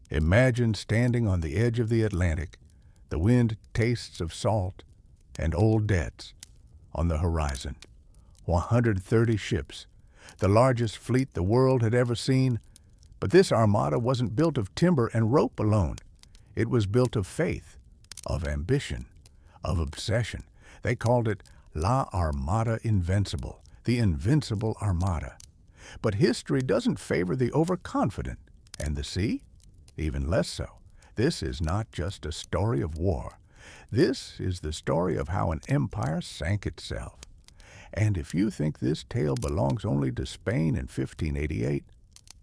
Imagine standing on the edge of the Atlantic, the wind tastes of salt and old debts on the horizon. 130 ships, the largest fleet the world had ever seen. But this armada wasn't built of timber and rope alone. It was built of faith, of ambition, of obsession. They called it La Armada Invincible, the Invincible Armada. But history doesn't favor the overconfident, and the sea? Even less so. This is not just a story of war. This is the story of how an empire sank itself. And if you think this tale belongs only to Spain in 1588,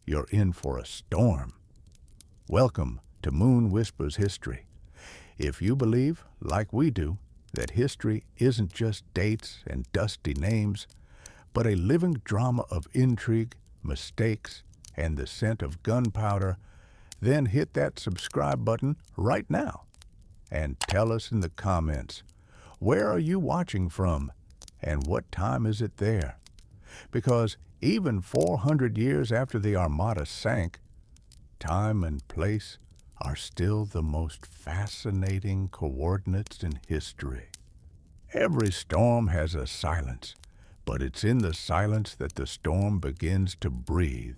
you're in for a storm. Welcome to Moon Whispers History. If you believe, like we do, that history isn't just dates and dusty names, but a living drama of intrigue, mistakes, and the scent of gunpowder, then hit that subscribe button right now. And tell us in the comments, where are you watching from, and what time is it there? Because even 400 years after the Armada sank, time and place are still the most fascinating coordinates in history. Every storm has a silence, but it's in the silence that the storm begins to breathe.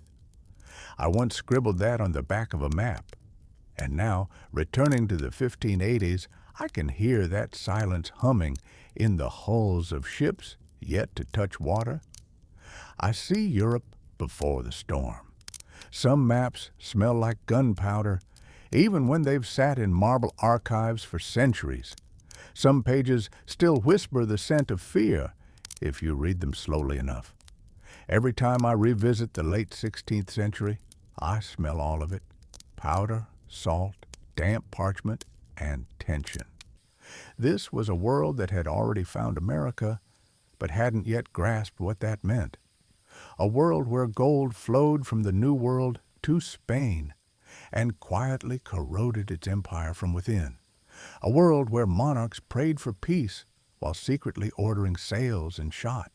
I once scribbled that on the back of a map, and now, returning to the 1580s, I can hear that silence humming in the hulls of ships yet to touch water. I see Europe before the storm. Some maps smell like gunpowder, even when they've sat in marble archives for centuries. Some pages still whisper the scent of fear, if you read them slowly enough. Every time I revisit the late 16th century, I smell all of it. Powder, salt, damp parchment, and tension. This was a world that had already found America, but hadn't yet grasped what that meant. A world where gold flowed from the New World to Spain and quietly corroded its empire from within. A world where monarchs prayed for peace while secretly ordering sails and shot.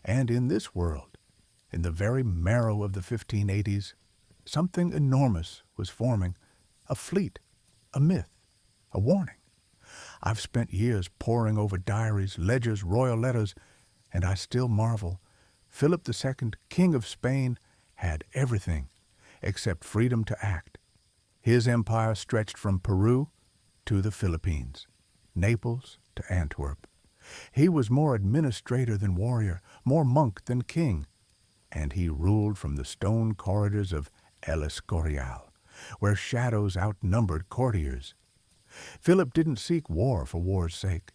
And in this world, in the very marrow of the 1580s, something enormous was forming, a fleet, a myth, a warning. I've spent years poring over diaries, ledgers, royal letters, and I still marvel. Philip II, King of Spain, had everything except freedom to act. His empire stretched from Peru to the Philippines, Naples to Antwerp. He was more administrator than warrior, more monk than king, and he ruled from the stone corridors of El Escorial, where shadows outnumbered courtiers. Philip didn't seek war for war's sake.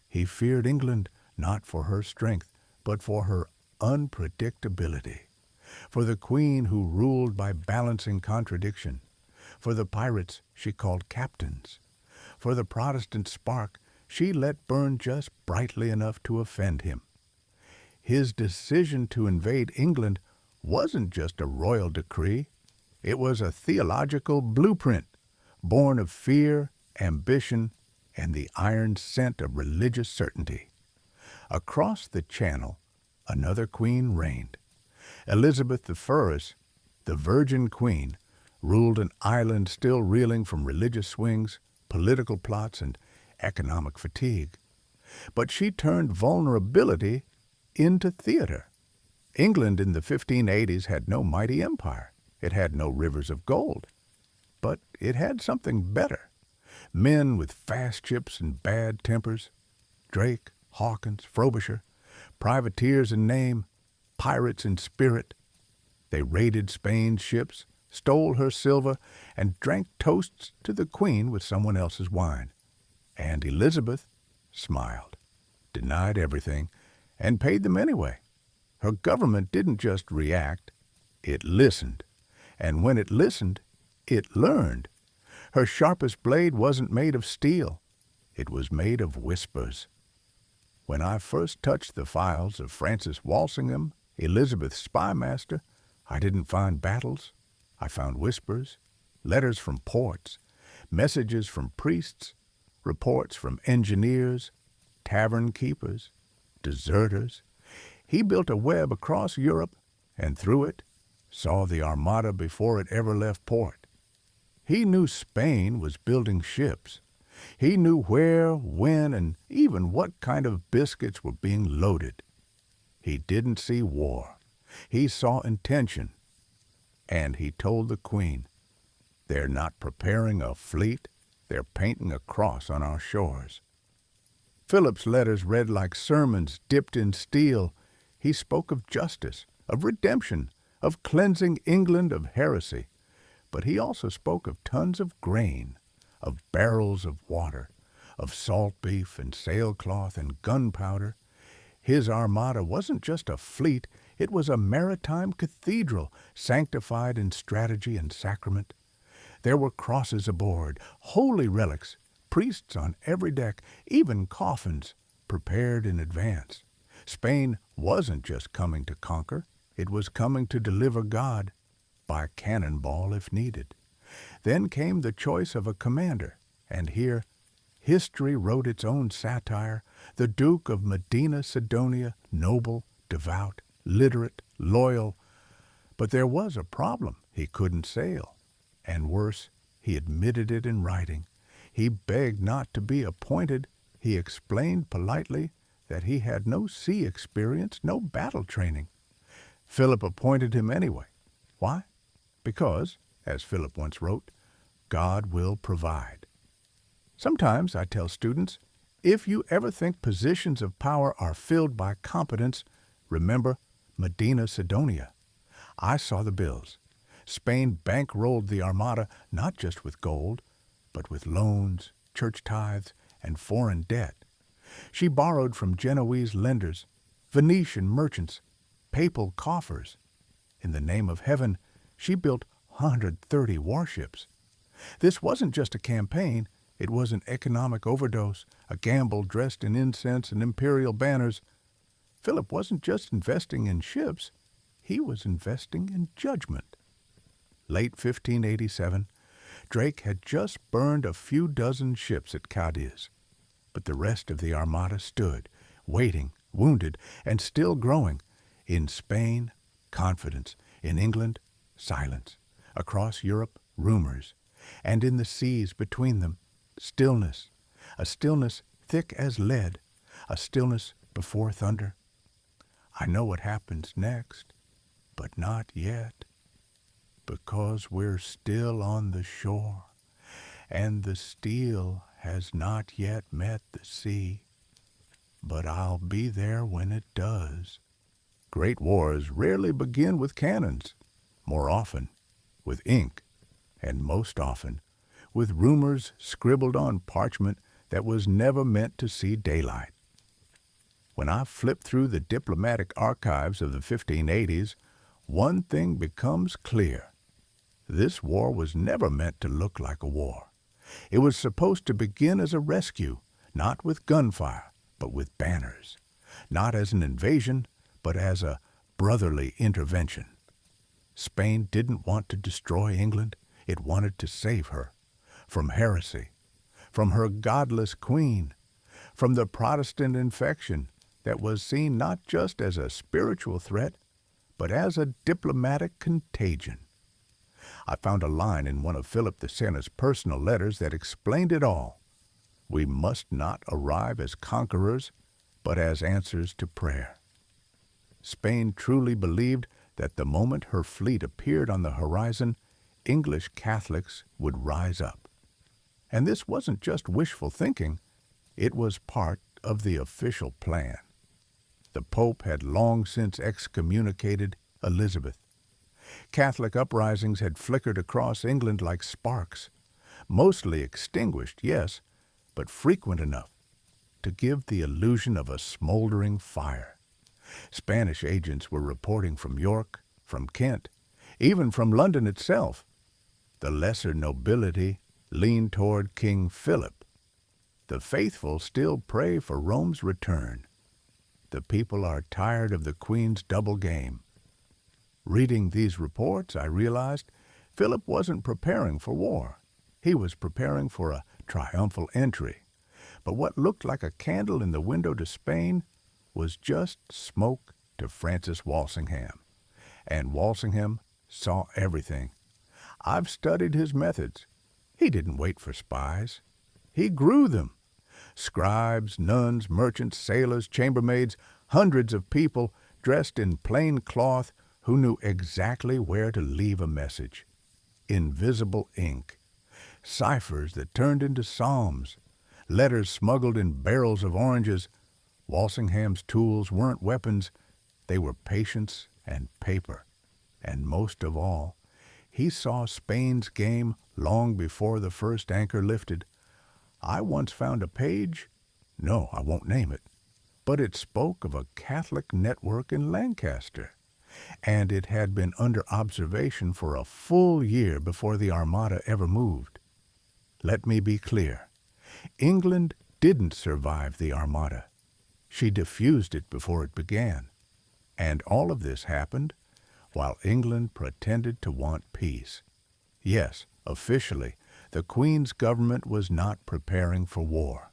He feared England not for her strength, but for her unpredictability, for the queen who ruled by balancing contradiction, for the pirates she called captains, for the Protestant spark she let burn just brightly enough to offend him. His decision to invade England wasn't just a royal decree. It was a theological blueprint, born of fear, ambition, and the iron scent of religious certainty. Across the Channel, another queen reigned. Elizabeth I, the Virgin Queen, ruled an island still reeling from religious swings, political plots, and economic fatigue. But she turned vulnerability into theater. England in the 1580s had no mighty empire. It had no rivers of gold. But it had something better. Men with fast ships and bad tempers. Drake, Hawkins, Frobisher, privateers in name, pirates in spirit. They raided Spain's ships, stole her silver, and drank toasts to the queen with someone else's wine. And Elizabeth smiled, denied everything, and paid them anyway. Her government didn't just react, it listened. And when it listened, it learned. Her sharpest blade wasn't made of steel. It was made of whispers. When I first touched the files of Francis Walsingham, Elizabeth's spymaster, I didn't find battles. I found whispers, letters from ports, messages from priests, reports from engineers, tavern keepers, deserters. He built a web across Europe, and through it saw the Armada before it ever left port. He knew Spain was building ships. He knew where, when, and even what kind of biscuits were being loaded. He didn't see war. He saw intention. And he told the Queen, "They're not preparing a fleet, they're painting a cross on our shores." Philip's letters read like sermons dipped in steel. He spoke of justice, of redemption, of cleansing England of heresy. But he also spoke of tons of grain, of barrels of water, of salt beef and sailcloth and gunpowder. His armada wasn't just a fleet, it was a maritime cathedral, sanctified in strategy and sacrament. There were crosses aboard, holy relics, priests on every deck, even coffins prepared in advance. Spain wasn't just coming to conquer, it was coming to deliver God, by cannonball if needed. Then came the choice of a commander, and here history wrote its own satire. The Duke of Medina Sidonia, noble, devout, literate, loyal. But there was a problem. He couldn't sail. And worse, he admitted it in writing. He begged not to be appointed. He explained politely that he had no sea experience, no battle training. Philip appointed him anyway. Why? Because, as Philip once wrote, God will provide. Sometimes I tell students, if you ever think positions of power are filled by competence, remember Medina Sidonia. I saw the bills. Spain bankrolled the Armada not just with gold, but with loans, church tithes, and foreign debt. She borrowed from Genoese lenders, Venetian merchants, papal coffers. In the name of heaven, she built 130 warships. This wasn't just a campaign, it was an economic overdose, a gamble dressed in incense and imperial banners. Philip wasn't just investing in ships, he was investing in judgment. Late 1587, Drake had just burned a few dozen ships at Cadiz, but the rest of the Armada stood, waiting, wounded, and still growing. In Spain, confidence. In England, silence. Across Europe, rumors. And in the seas between them, stillness. A stillness thick as lead. A stillness before thunder. I know what happens next, but not yet. Because we're still on the shore, and the steel has not yet met the sea. But I'll be there when it does. Great wars rarely begin with cannons. More often, with ink, and most often, with rumors scribbled on parchment that was never meant to see daylight. When I flip through the diplomatic archives of the 1580s, one thing becomes clear. This war was never meant to look like a war. It was supposed to begin as a rescue, not with gunfire, but with banners. Not as an invasion, but as a brotherly intervention. Spain didn't want to destroy England. It wanted to save her. From heresy. From her godless queen. From the Protestant infection that was seen not just as a spiritual threat, but as a diplomatic contagion. I found a line in one of Philip II's personal letters that explained it all. We must not arrive as conquerors, but as answers to prayer. Spain truly believed that the moment her fleet appeared on the horizon, English Catholics would rise up. And this wasn't just wishful thinking, it was part of the official plan. The Pope had long since excommunicated Elizabeth. Catholic uprisings had flickered across England like sparks, mostly extinguished, yes, but frequent enough to give the illusion of a smoldering fire. Spanish agents were reporting from York, from Kent, even from London itself. The lesser nobility leaned toward King Philip. The faithful still pray for Rome's return. The people are tired of the Queen's double game. Reading these reports, I realized Philip wasn't preparing for war. He was preparing for a triumphal entry. But what looked like a candle in the window to Spain was just smoke to Francis Walsingham. And Walsingham saw everything. I've studied his methods. He didn't wait for spies. He grew them. Scribes, nuns, merchants, sailors, chambermaids, hundreds of people dressed in plain cloth who knew exactly where to leave a message. Invisible ink. Ciphers that turned into psalms. Letters smuggled in barrels of oranges. Walsingham's tools weren't weapons. They were patience and paper. And most of all, he saw Spain's game long before the first anchor lifted. I once found a page, no, I won't name it, but it spoke of a Catholic network in Lancaster, and it had been under observation for a full year before the Armada ever moved. Let me be clear. England didn't survive the Armada. She diffused it before it began. And all of this happened while England pretended to want peace. Yes, officially, the Queen's government was not preparing for war.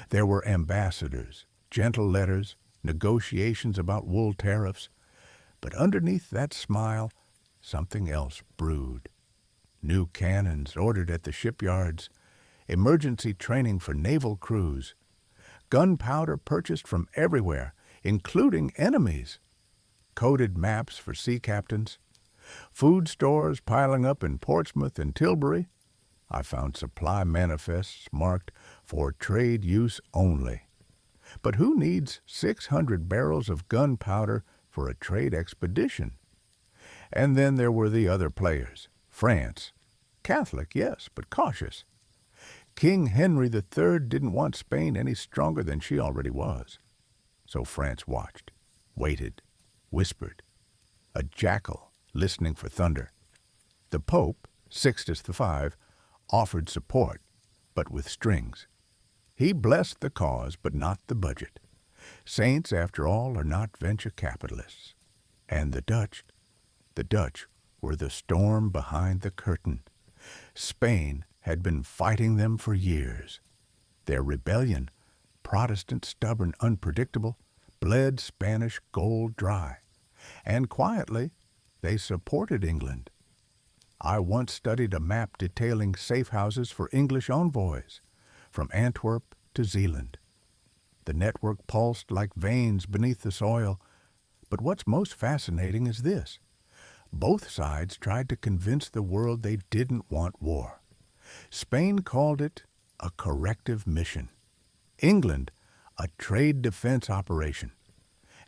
There were ambassadors, gentle letters, negotiations about wool tariffs, but underneath that smile, something else brewed. New cannons ordered at the shipyards, emergency training for naval crews, gunpowder purchased from everywhere, including enemies, coded maps for sea captains, food stores piling up in Portsmouth and Tilbury. I found supply manifests marked for trade use only. But who needs 600 barrels of gunpowder for a trade expedition? And then there were the other players. France. Catholic, yes, but cautious. King Henry III didn't want Spain any stronger than she already was. So France watched, waited, whispered. A jackal listening for thunder. The Pope, Sixtus V, offered support, but with strings. He blessed the cause, but not the budget. Saints, after all, are not venture capitalists. And the Dutch were the storm behind the curtain. Spain had been fighting them for years. Their rebellion, Protestant, stubborn, unpredictable, bled Spanish gold dry. And quietly, they supported England. I once studied a map detailing safe houses for English envoys, from Antwerp to Zealand. The network pulsed like veins beneath the soil. But what's most fascinating is this. Both sides tried to convince the world they didn't want war. Spain called it a corrective mission. England, a trade defense operation.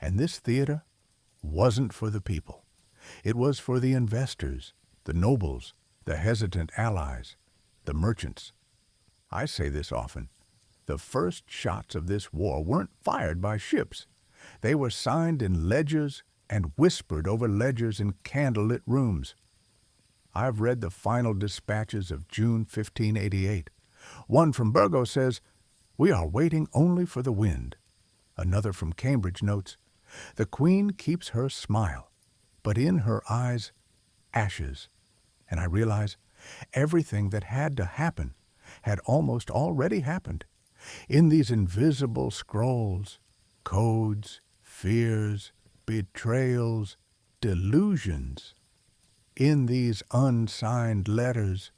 And this theater wasn't for the people. It was for the investors, the nobles, the hesitant allies, the merchants. I say this often. The first shots of this war weren't fired by ships. They were signed in ledgers and whispered over ledgers in candlelit rooms. I've read the final dispatches of June 1588. One from Burgos says, "We are waiting only for the wind." Another from Cambridge notes, "The Queen keeps her smile, but in her eyes, ashes." And I realize everything that had to happen had almost already happened. In these invisible scrolls, codes, fears, betrayals, delusions. In these unsigned letters,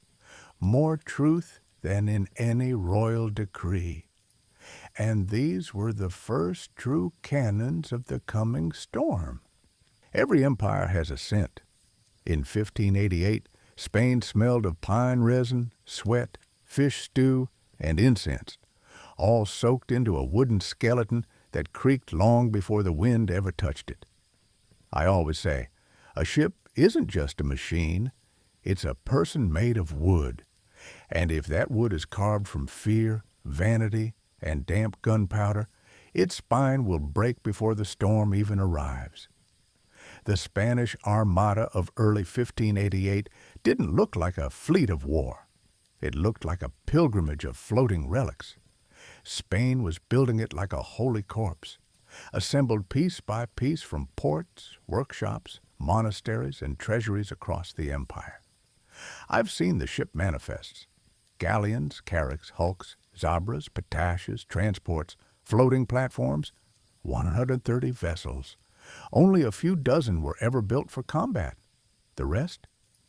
more truth than in any royal decree. And these were the first true cannons of the coming storm. Every empire has a scent. In 1588, Spain smelled of pine resin, sweat, fish stew, and incense, all soaked into a wooden skeleton that creaked long before the wind ever touched it. I always say, a ship isn't just a machine, it's a person made of wood. And if that wood is carved from fear, vanity, and damp gunpowder, its spine will break before the storm even arrives. The Spanish Armada of early 1588 didn't look like a fleet of war. It looked like a pilgrimage of floating relics. Spain was building it like a holy corpse, assembled piece by piece from ports, workshops, monasteries, and treasuries across the empire. I've seen the ship manifests. Galleons, carracks, hulks, zabras, pataches, transports, floating platforms, 130 vessels. Only a few dozen were ever built for combat. The rest,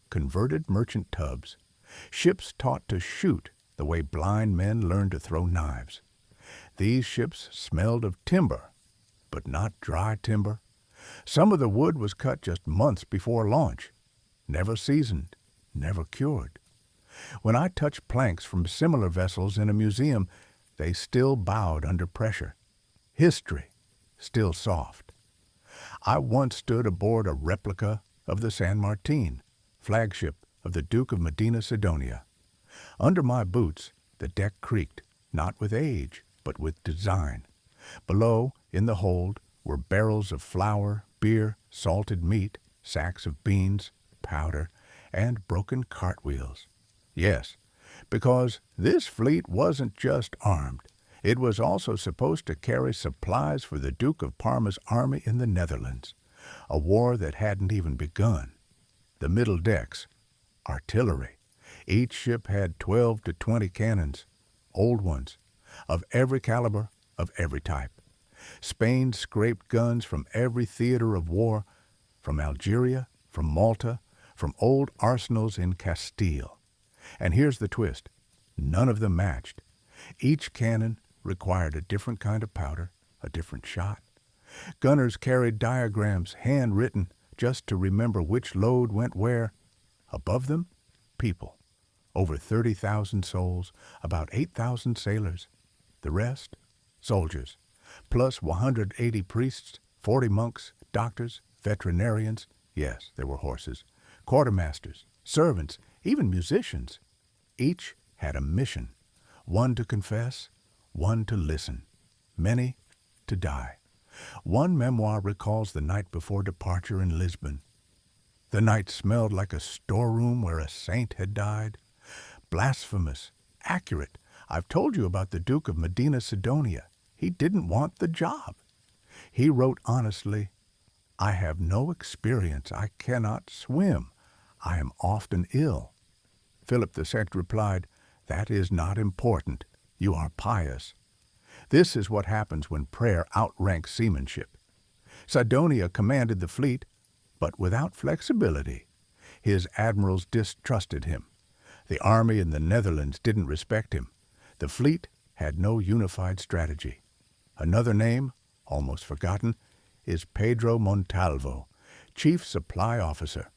converted merchant tubs. Ships taught to shoot the way blind men learn to throw knives. These ships smelled of timber, but not dry timber. Some of the wood was cut just months before launch, never seasoned, never cured. When I touched planks from similar vessels in a museum, they still bowed under pressure. History, still soft. I once stood aboard a replica of the San Martin, flagship of the Duke of Medina Sidonia. Under my boots, the deck creaked, not with age, but with design. Below, in the hold, were barrels of flour, beer, salted meat, sacks of beans, powder, and broken cartwheels. Yes, because this fleet wasn't just armed. It was also supposed to carry supplies for the Duke of Parma's army in the Netherlands, a war that hadn't even begun. The middle decks, artillery. Each ship had 12 to 20 cannons, old ones, of every caliber, of every type. Spain scraped guns from every theater of war, from Algeria, from Malta, from old arsenals in Castile. And here's the twist. None of them matched. Each cannon required a different kind of powder, a different shot. Gunners carried diagrams, handwritten, just to remember which load went where. Above them, people. Over 30,000 souls, about 8,000 sailors. The rest, soldiers, plus 180 priests, 40 monks, doctors, veterinarians, yes, there were horses, quartermasters, servants, even musicians. Each had a mission, one to confess, one to listen, many to die. One memoir recalls the night before departure in Lisbon. The night smelled like a storeroom where a saint had died. Blasphemous, accurate. I've told you about the Duke of Medina Sidonia. He didn't want the job. He wrote honestly, "I have no experience. I cannot swim. I am often ill." Philip II replied, "That is not important. You are pious." This is what happens when prayer outranks seamanship. Sidonia commanded the fleet, but without flexibility. His admirals distrusted him. The army in the Netherlands didn't respect him. The fleet had no unified strategy. Another name, almost forgotten, is Pedro Montalvo, Chief Supply Officer.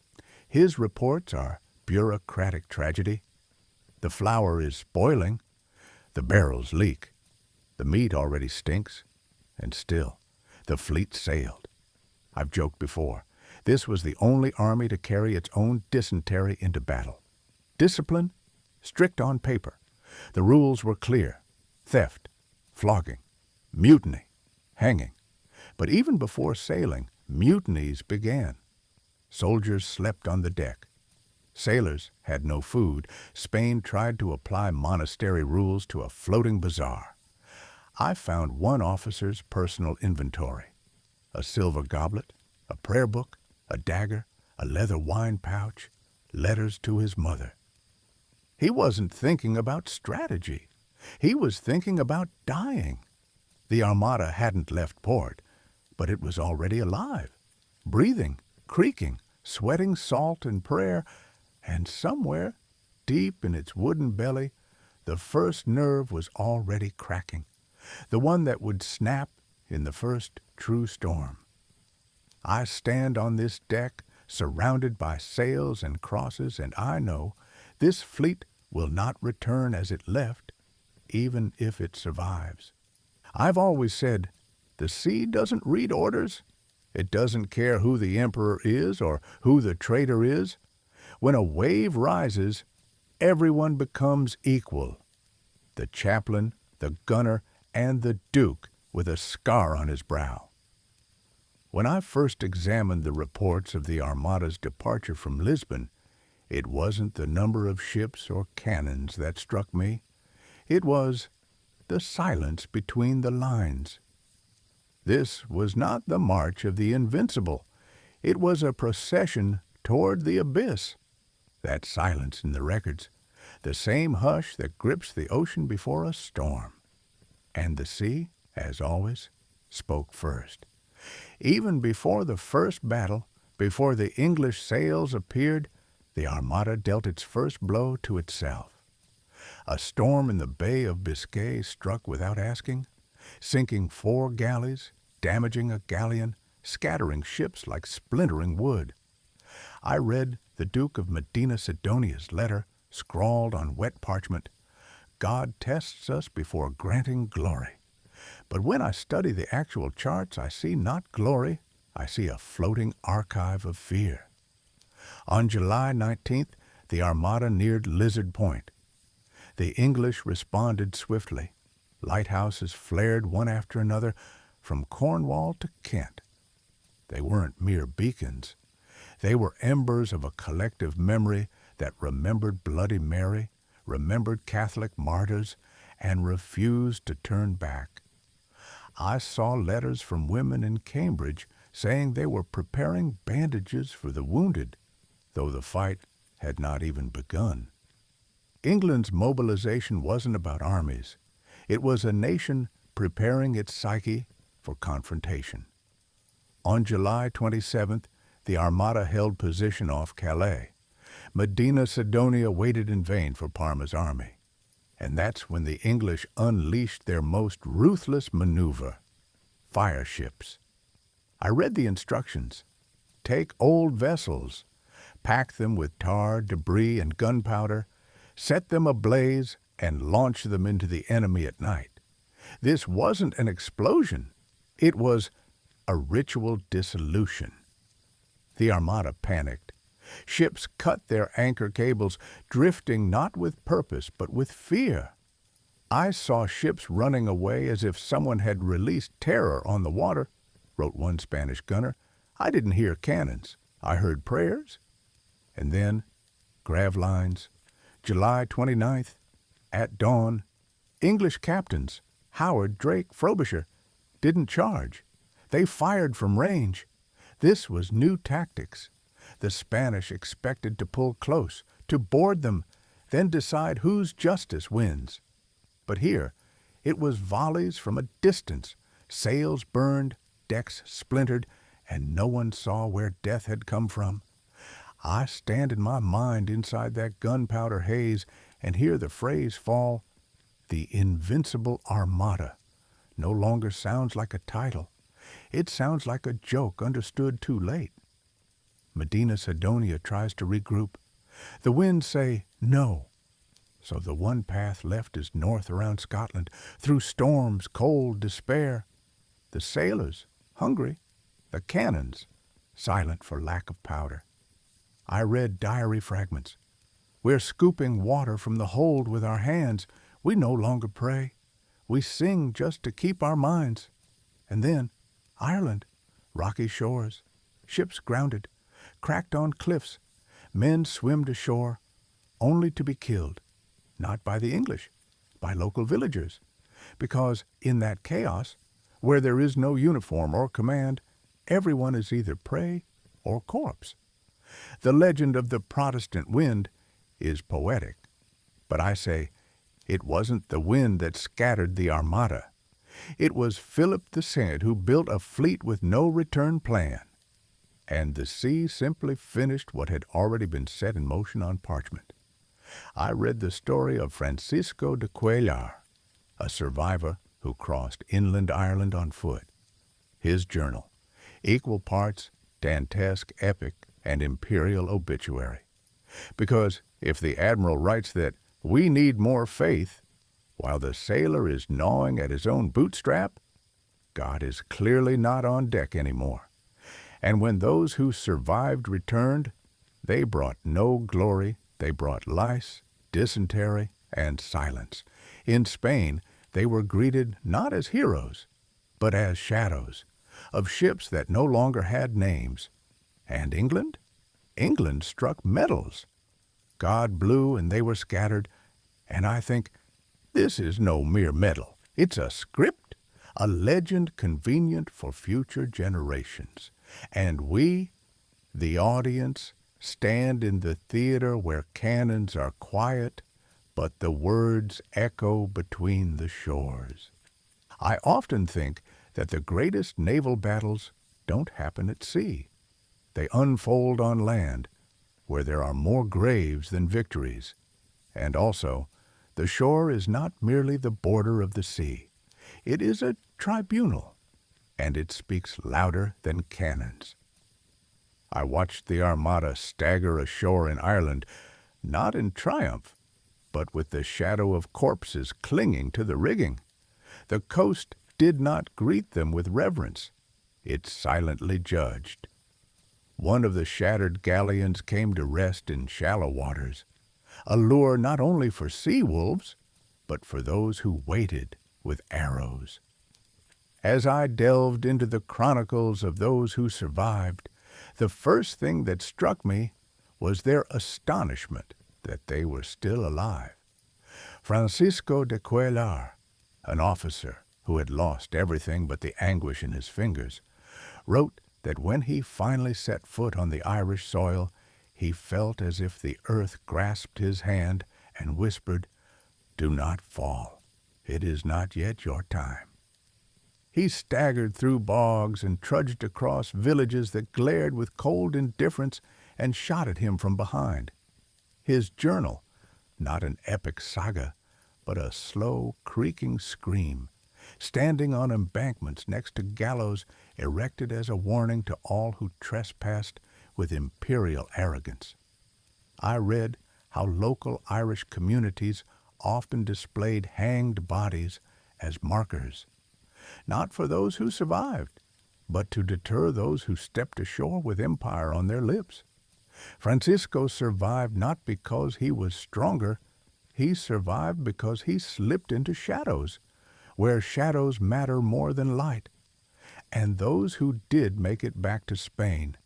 His reports are bureaucratic tragedy. The flour is spoiling. The barrels leak. The meat already stinks. And still, the fleet sailed. I've joked before. This was the only army to carry its own dysentery into battle. Discipline, strict on paper. The rules were clear. Theft, flogging, mutiny, hanging. But even before sailing, mutinies began. Soldiers slept on the deck. Sailors had no food. Spain tried to apply monastery rules to a floating bazaar. I found one officer's personal inventory: a silver goblet, a prayer book, a dagger, a leather wine pouch, letters to his mother. He wasn't thinking about strategy. He was thinking about dying. The Armada hadn't left port, but it was already alive, breathing, creaking, sweating salt and prayer, and somewhere, deep in its wooden belly, the first nerve was already cracking, the one that would snap in the first true storm. I stand on this deck, surrounded by sails and crosses, and I know this fleet will not return as it left, even if it survives. I've always said, the sea doesn't read orders. It doesn't care who the emperor is or who the traitor is. When a wave rises, everyone becomes equal. The chaplain, the gunner, and the duke with a scar on his brow. When I first examined the reports of the Armada's departure from Lisbon, it wasn't the number of ships or cannons that struck me. It was the silence between the lines. This was not the march of the Invincible. It was a procession toward the abyss. That silence in the records, the same hush that grips the ocean before a storm. And the sea, as always, spoke first. Even before the first battle, before the English sails appeared, the Armada dealt its first blow to itself. A storm in the Bay of Biscay struck without asking, sinking 4 galleys, damaging a galleon, scattering ships like splintering wood. I read the Duke of Medina Sidonia's letter, scrawled on wet parchment. God tests us before granting glory. But when I study the actual charts, I see not glory, I see a floating archive of fear. On July 19th, the Armada neared Lizard Point. The English responded swiftly. Lighthouses flared one after another from Cornwall to Kent. They weren't mere beacons. They were embers of a collective memory that remembered Bloody Mary, remembered Catholic martyrs, and refused to turn back. I saw letters from women in Cambridge saying they were preparing bandages for the wounded, though the fight had not even begun. England's mobilization wasn't about armies. It was a nation preparing its psyche for confrontation. On July 27th, the Armada held position off Calais. Medina Sidonia waited in vain for Parma's army. And that's when the English unleashed their most ruthless maneuver, fire ships. I read the instructions. Take old vessels, pack them with tar, debris, and gunpowder, set them ablaze, and launch them into the enemy at night. This wasn't an explosion. It was a ritual dissolution. The Armada panicked. Ships cut their anchor cables, drifting not with purpose but with fear. I saw ships running away as if someone had released terror on the water, wrote one Spanish gunner. I didn't hear cannons. I heard prayers. And then, Gravlines, July 29th, at dawn, English captains, Howard, Drake, Frobisher, didn't charge. They fired from range. This was new tactics. The Spanish expected to pull close, to board them, then decide whose justice wins. But here, it was volleys from a distance, sails burned, decks splintered, and no one saw where death had come from. I stand in my mind inside that gunpowder haze and hear the phrase fall, "The Invincible Armada," no longer sounds like a title. It sounds like a joke understood too late. Medina Sidonia tries to regroup. The winds say no. So the one path left is north around Scotland, through storms, cold, despair. The sailors, hungry. The cannons, silent for lack of powder. I read diary fragments. We're scooping water from the hold with our hands. We no longer pray. We sing just to keep our minds. And then, Ireland, rocky shores, ships grounded, cracked on cliffs, men swim to shore, only to be killed, not by the English, by local villagers, because in that chaos, where there is no uniform or command, everyone is either prey or corpse. The legend of the Protestant wind is poetic, but I say it wasn't the wind that scattered the Armada. It was Philip the Saint who built a fleet with no return plan, and the sea simply finished what had already been set in motion on parchment. I read the story of Francisco de Cuellar, a survivor who crossed inland Ireland on foot. His journal, equal parts Dantesque epic and imperial obituary. Because if the admiral writes that we need more faith, while the sailor is gnawing at his own bootstrap, God is clearly not on deck anymore. And when those who survived returned, they brought no glory, they brought lice, dysentery, and silence. In Spain, they were greeted not as heroes, but as shadows, of ships that no longer had names. And England? England struck medals. God blew and they were scattered, and I think, this is no mere medal. It's a script, a legend convenient for future generations. And we, the audience, stand in the theater where cannons are quiet, but the words echo between the shores. I often think that the greatest naval battles don't happen at sea. They unfold on land, where there are more graves than victories. And also, the shore is not merely the border of the sea. It is a tribunal, and it speaks louder than cannons. I watched the Armada stagger ashore in Ireland, not in triumph, but with the shadow of corpses clinging to the rigging. The coast did not greet them with reverence. It silently judged. One of the shattered galleons came to rest in shallow waters, a lure not only for sea wolves, but for those who waited with arrows. As I delved into the chronicles of those who survived, the first thing that struck me was their astonishment that they were still alive. Francisco de Cuellar, an officer who had lost everything but the anguish in his fingers, wrote that when he finally set foot on the Irish soil, he felt as if the earth grasped his hand and whispered, "Do not fall. It is not yet your time." He staggered through bogs and trudged across villages that glared with cold indifference and shot at him from behind. His journal, not an epic saga, but a slow, creaking scream, standing on embankments next to gallows erected as a warning to all who trespassed with imperial arrogance. I read how local Irish communities often displayed hanged bodies as markers, not for those who survived, but to deter those who stepped ashore with empire on their lips. Francisco survived not because he was stronger, he survived because he slipped into shadows, where shadows matter more than light. And those who did make it back to Spain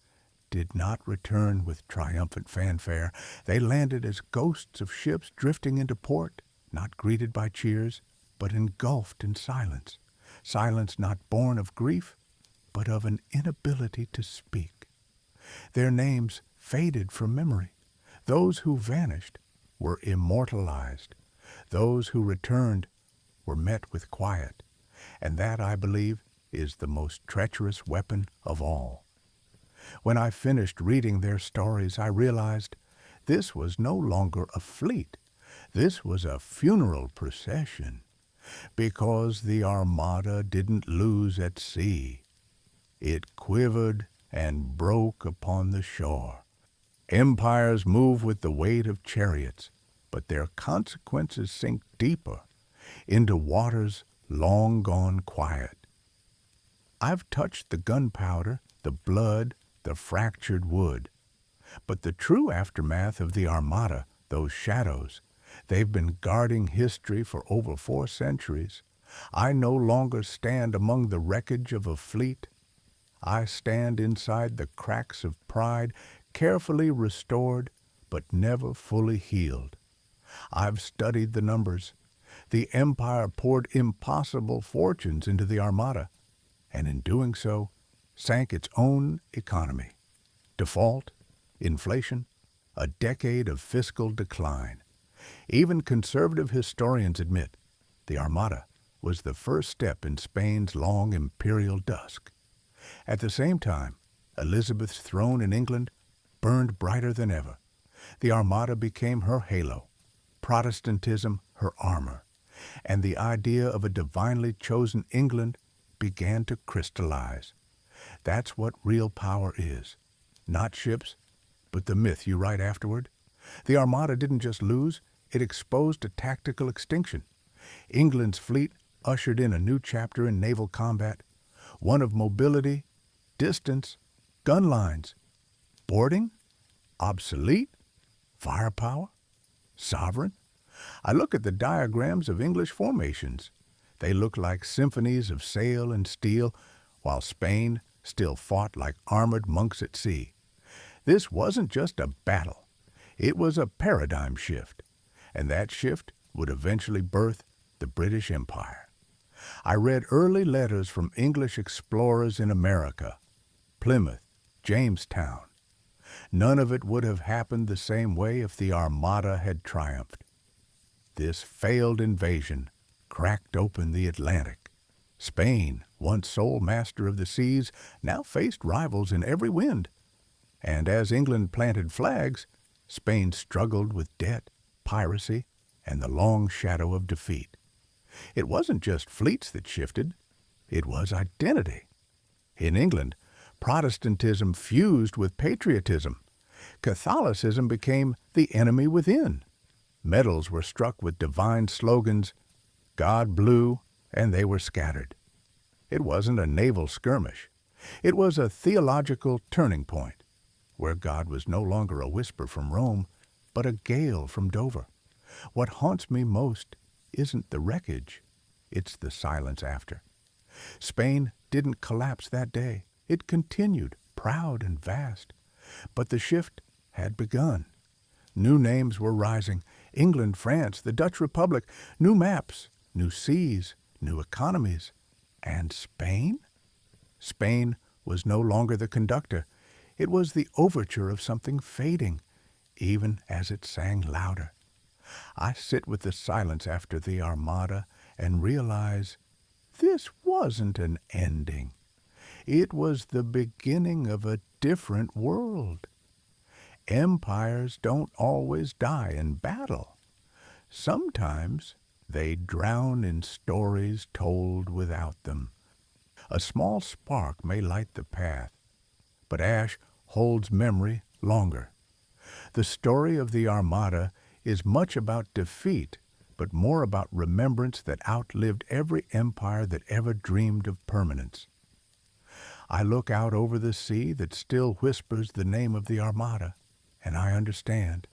did not return with triumphant fanfare. They landed as ghosts of ships drifting into port, not greeted by cheers, but engulfed in silence. Silence not born of grief, but of an inability to speak. Their names faded from memory. Those who vanished were immortalized. Those who returned were met with quiet. And that, I believe, is the most treacherous weapon of all. When I finished reading their stories, I realized this was no longer a fleet. This was a funeral procession. Because the Armada didn't lose at sea. It quivered and broke upon the shore. Empires move with the weight of chariots, but their consequences sink deeper into waters long gone quiet. I've touched the gunpowder, the blood, the fractured wood. But the true aftermath of the Armada, those shadows, they've been guarding history for over 4 centuries. I no longer stand among the wreckage of a fleet. I stand inside the cracks of pride, carefully restored, but never fully healed. I've studied the numbers. The empire poured impossible fortunes into the Armada, and in doing so, sank its own economy. Default, inflation, a decade of fiscal decline. Even conservative historians admit the Armada was the first step in Spain's long imperial dusk. At the same time, Elizabeth's throne in England burned brighter than ever. The Armada became her halo, Protestantism her armor, and the idea of a divinely chosen England began to crystallize. That's what real power is. Not ships, but the myth you write afterward. The Armada didn't just lose, it exposed a tactical extinction. England's fleet ushered in a new chapter in naval combat, one of mobility, distance, gun lines, boarding, obsolete, firepower, sovereign. I look at the diagrams of English formations. They look like symphonies of sail and steel, while Spain still fought like armored monks at sea. This wasn't just a battle. It was a paradigm shift, and that shift would eventually birth the British Empire. I read early letters from English explorers in America, Plymouth, Jamestown. None of it would have happened the same way if the Armada had triumphed. This failed invasion cracked open the Atlantic. Spain, once sole master of the seas, now faced rivals in every wind. And as England planted flags, Spain struggled with debt, piracy, and the long shadow of defeat. It wasn't just fleets that shifted, it was identity. In England, Protestantism fused with patriotism. Catholicism became the enemy within. Medals were struck with divine slogans. God blew, and they were scattered. It wasn't a naval skirmish. It was a theological turning point, where God was no longer a whisper from Rome, but a gale from Dover. What haunts me most isn't the wreckage, it's the silence after. Spain didn't collapse that day. It continued, proud and vast. But the shift had begun. New names were rising. England, France, the Dutch Republic, new maps, new seas, new economies. And Spain? Spain was no longer the conductor. It was the overture of something fading, even as it sang louder. I sit with the silence after the Armada and realize this wasn't an ending. It was the beginning of a different world. Empires don't always die in battle. Sometimes they drown in stories told without them. A small spark may light the path, but ash holds memory longer. The story of the Armada is much about defeat, but more about remembrance that outlived every empire that ever dreamed of permanence. I look out over the sea that still whispers the name of the Armada, and I understand.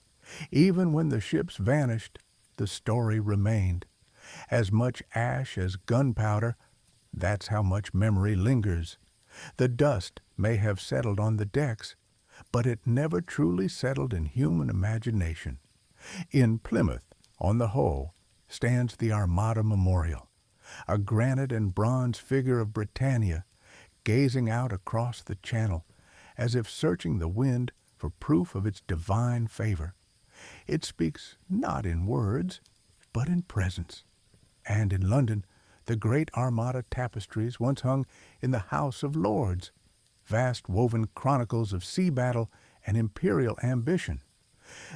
Even when the ships vanished, the story remained. As much ash as gunpowder, that's how much memory lingers. The dust may have settled on the decks, but it never truly settled in human imagination. In Plymouth, on the Hoe, stands the Armada Memorial, a granite and bronze figure of Britannia gazing out across the channel as if searching the wind for proof of its divine favor. It speaks not in words, but in presence. And in London, the great Armada tapestries once hung in the House of Lords, vast woven chronicles of sea battle and imperial ambition.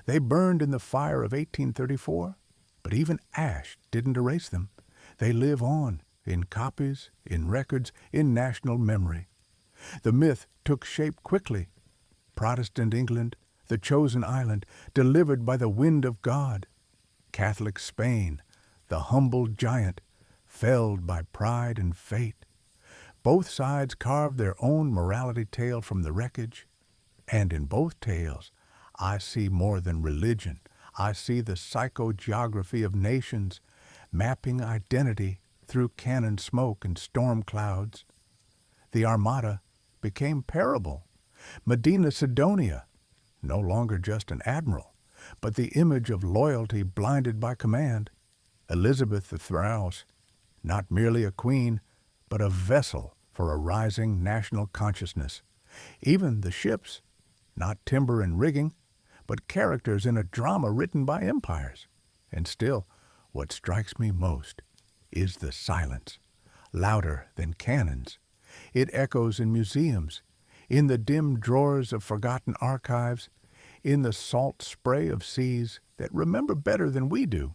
They burned in the fire of 1834, but even ash didn't erase them. They live on, in copies, in records, in national memory. The myth took shape quickly. Protestant England, the chosen island, delivered by the wind of God. Catholic Spain, the humble giant, felled by pride and fate. Both sides carved their own morality tale from the wreckage, and in both tales I see more than religion. I see the psychogeography of nations, mapping identity through cannon smoke and storm clouds. The Armada became parable. Medina Sidonia, no longer just an admiral, but the image of loyalty blinded by command. Elizabeth the Thraus, not merely a queen, but a vessel for a rising national consciousness. Even the ships, not timber and rigging, but characters in a drama written by empires. And still, what strikes me most is the silence, louder than cannons. It echoes in museums, in the dim drawers of forgotten archives, in the salt spray of seas that remember better than we do.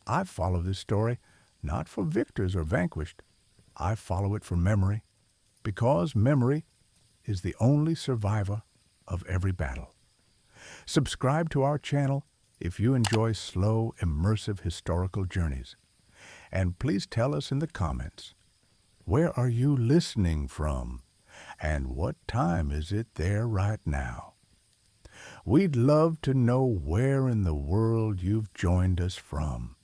I follow this story not for victors or vanquished. I follow it for memory, because memory is the only survivor of every battle. Subscribe to our channel if you enjoy slow, immersive historical journeys. And please tell us in the comments, where are you listening from? And what time is it there right now? We'd love to know where in the world you've joined us from.